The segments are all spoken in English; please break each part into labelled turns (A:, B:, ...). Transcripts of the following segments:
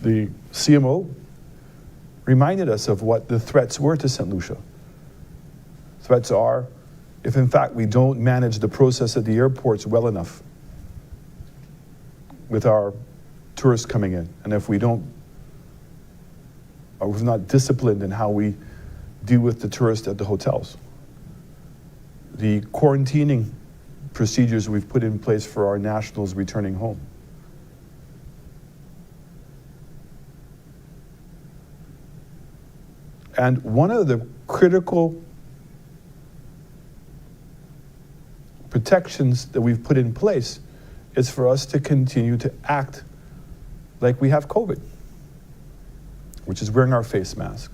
A: The CMO reminded us of what the threats were to St. Lucia. Threats are, if in fact we don't manage the process at the airports well enough with our tourists coming in, and if we don't, or we're not disciplined in how we deal with the tourists at the hotels. The quarantining procedures we've put in place for our nationals returning home. And one of the critical protections that we've put in place is for us to continue to act like we have COVID, which is wearing our face mask,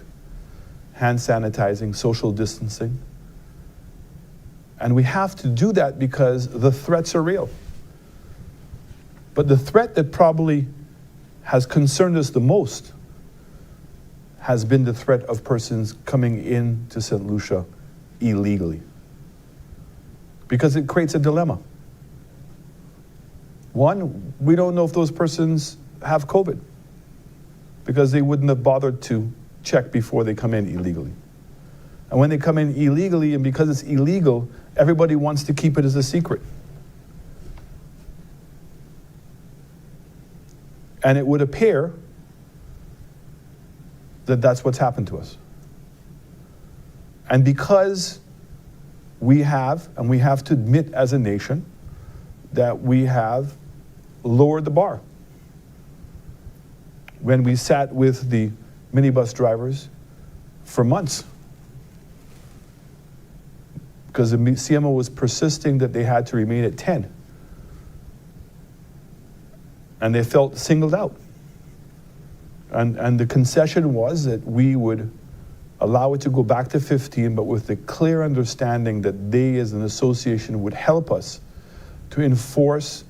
A: hand sanitizing, social distancing. And we have to do that because the threats are real. But the threat that probably has concerned us the most has been the threat of persons coming into St. Lucia illegally. Because it creates a dilemma. One, we don't know if those persons have COVID because they wouldn't have bothered to check before they come in illegally. And when they come in illegally, and because it's illegal, everybody wants to keep it as a secret. And it would appear that that's what's happened to us. And because we have to admit as a nation, that we have lowered the bar. When we sat with the minibus drivers for months, because the CMO was persisting that they had to remain at 10. And they felt singled out. And the concession was that we would allow it to go back to 15, but with the clear understanding that they as an association would help us to enforce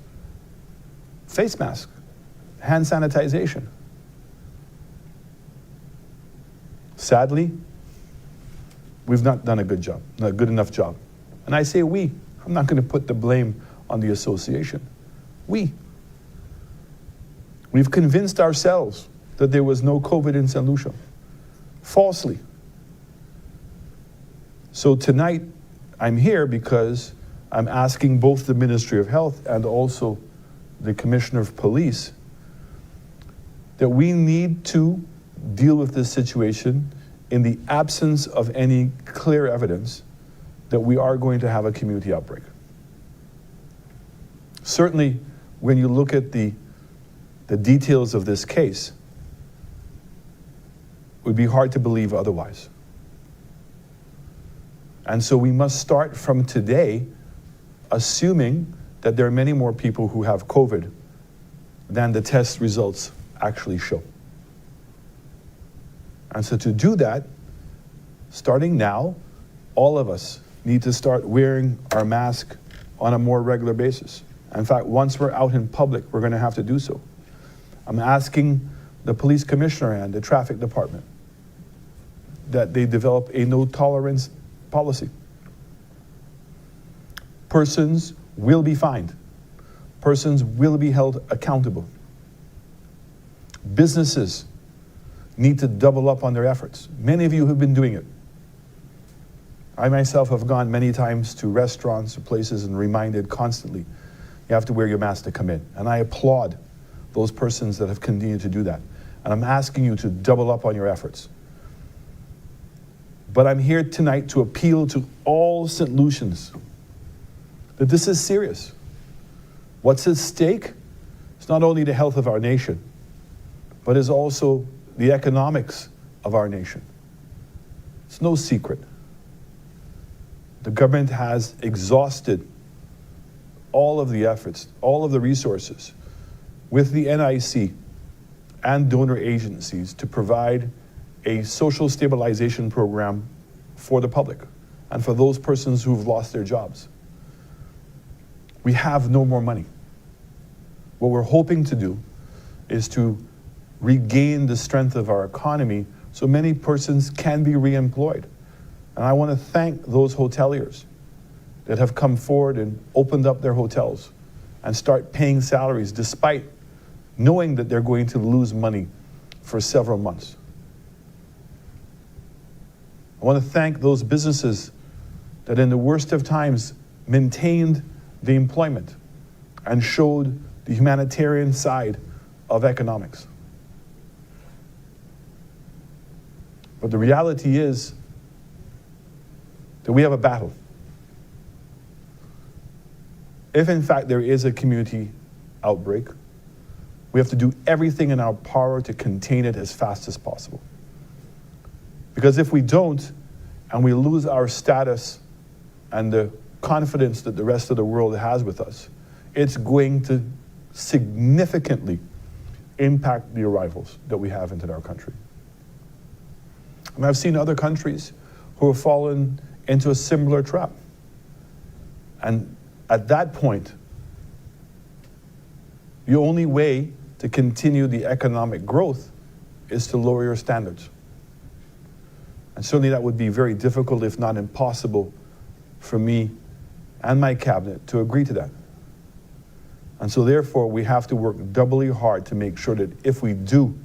A: face masks, hand sanitization. Sadly, we've not done a good job, not a good enough job. And I say we, I'm not going to put the blame on the association. We've convinced ourselves that there was no COVID in St. Lucia, falsely. So tonight, I'm here because I'm asking both the Ministry of Health and also the Commissioner of Police that we need to deal with this situation in the absence of any clear evidence that we are going to have a community outbreak. Certainly, when you look at the details of this case, it would be hard to believe otherwise. And so we must start from today assuming that there are many more people who have COVID than the test results actually show. And so to do that, starting now, all of us need to start wearing our mask on a more regular basis. In fact, once we're out in public, we're going to have to do so. I'm asking the police commissioner and the traffic department that they develop a no tolerance policy. Persons will be fined. Persons will be held accountable. Businesses need to double up on their efforts. Many of you have been doing it. I myself have gone many times to restaurants or places and reminded constantly, you have to wear your mask to come in. And I applaud those persons that have continued to do that. And I'm asking you to double up on your efforts. But I'm here tonight to appeal to all St. Lucians that this is serious. What's at stake is not only the health of our nation, but is also the economics of our nation. It's no secret. The government has exhausted all of the efforts, all of the resources with the NIC and donor agencies to provide a social stabilization program for the public and for those persons who've lost their jobs. We have no more money. What we're hoping to do is to regain the strength of our economy so many persons can be reemployed. And I want to thank those hoteliers that have come forward and opened up their hotels and start paying salaries despite knowing that they're going to lose money for several months. I want to thank those businesses that in the worst of times maintained the employment and showed the humanitarian side of economics. But the reality is that we have a battle. If in fact there is a community outbreak, we have to do everything in our power to contain it as fast as possible. Because if we don't, and we lose our status and the confidence that the rest of the world has with us, it's going to significantly impact the arrivals that we have into our country. And I've seen other countries who have fallen into a similar trap. And at that point, the only way to continue the economic growth is to lower your standards. And certainly that would be very difficult, if not impossible, for me and my cabinet to agree to that. And so therefore, we have to work doubly hard to make sure that if we do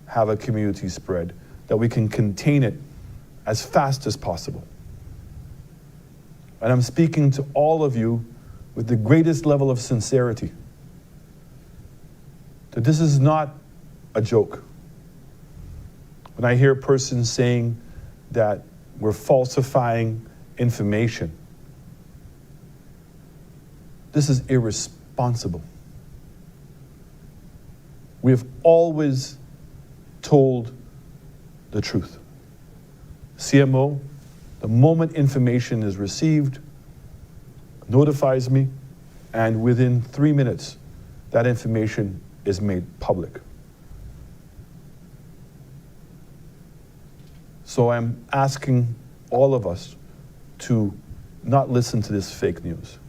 A: have a community spread, that we can contain it as fast as possible. And I'm speaking to all of you with the greatest level of sincerity, that this is not a joke. When I hear persons saying that we're falsifying information, this is irresponsible. We have always told the truth. CMO, the moment information is received, notifies me, and within 3 minutes, that information is made public. So I'm asking all of us to not listen to this fake news.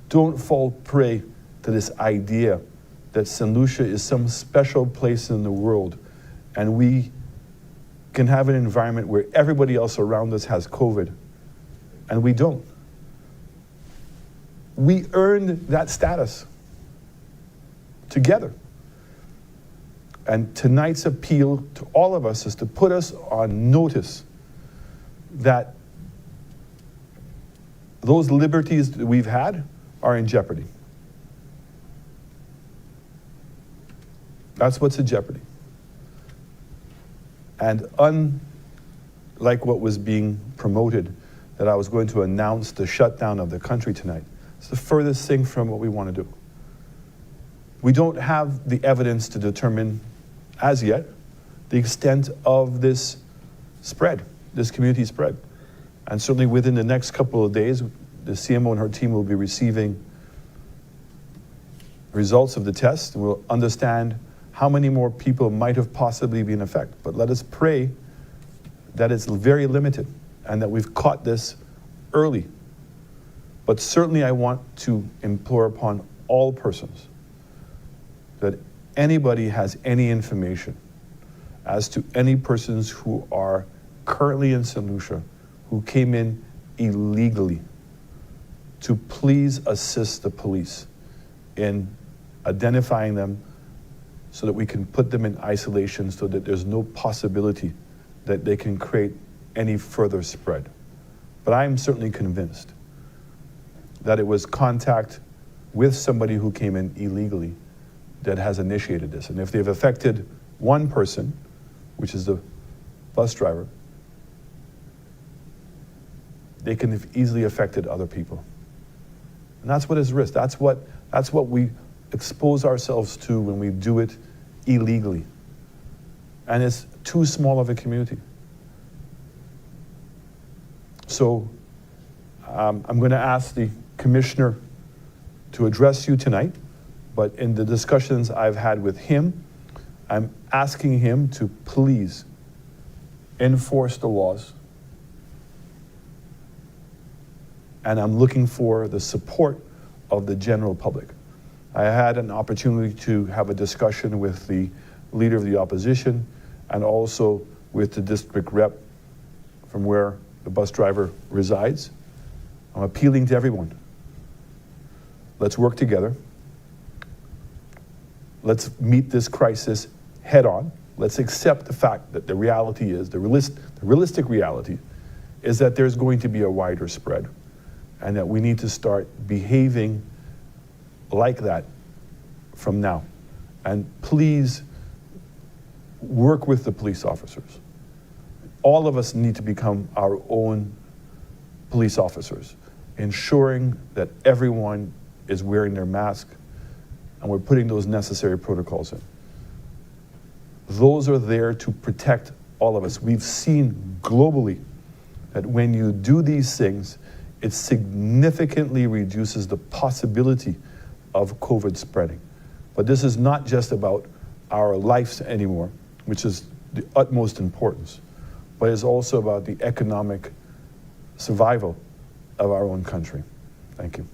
A: Don't fall prey to this idea that St. Lucia is some special place in the world and we can have an environment where everybody else around us has COVID and we don't. We earned that status together. And tonight's appeal to all of us is to put us on notice that those liberties that we've had are in jeopardy. That's what's in jeopardy. And unlike what was being promoted, that I was going to announce the shutdown of the country tonight, it's the furthest thing from what we want to do. We don't have the evidence to determine, as yet, the extent of this spread, this community spread. And certainly within the next couple of days, the CMO and her team will be receiving results of the test, and we'll understand how many more people might have possibly been affected. But let us pray that it's very limited and that we've caught this early. But certainly I want to implore upon all persons that anybody has any information as to any persons who are currently in St. Lucia who came in illegally, to please assist the police in identifying them so that we can put them in isolation so that there's no possibility that they can create any further spread. But I'm certainly convinced that it was contact with somebody who came in illegally that has initiated this. And if they've affected one person, which is the bus driver, they can have easily affected other people. And that's what is risk. That's what we expose ourselves to when we do it illegally. And it's too small of a community. So I'm going to ask the commissioner to address you tonight, but in the discussions I've had with him, I'm asking him to please enforce the laws. And I'm looking for the support of the general public. I had an opportunity to have a discussion with the leader of the opposition and also with the district rep from where the bus driver resides. I'm appealing to everyone. Let's work together. Let's meet this crisis head on. Let's accept the fact that the reality is, the realistic reality is that there's going to be a wider spread, and that we need to start behaving like that from now. And please work with the police officers. All of us need to become our own police officers, ensuring that everyone is wearing their mask and we're putting those necessary protocols in. Those are there to protect all of us. We've seen globally that when you do these things, it significantly reduces the possibility of COVID spreading. But this is not just about our lives anymore, which is the utmost importance, but it's also about the economic survival of our own country. Thank you.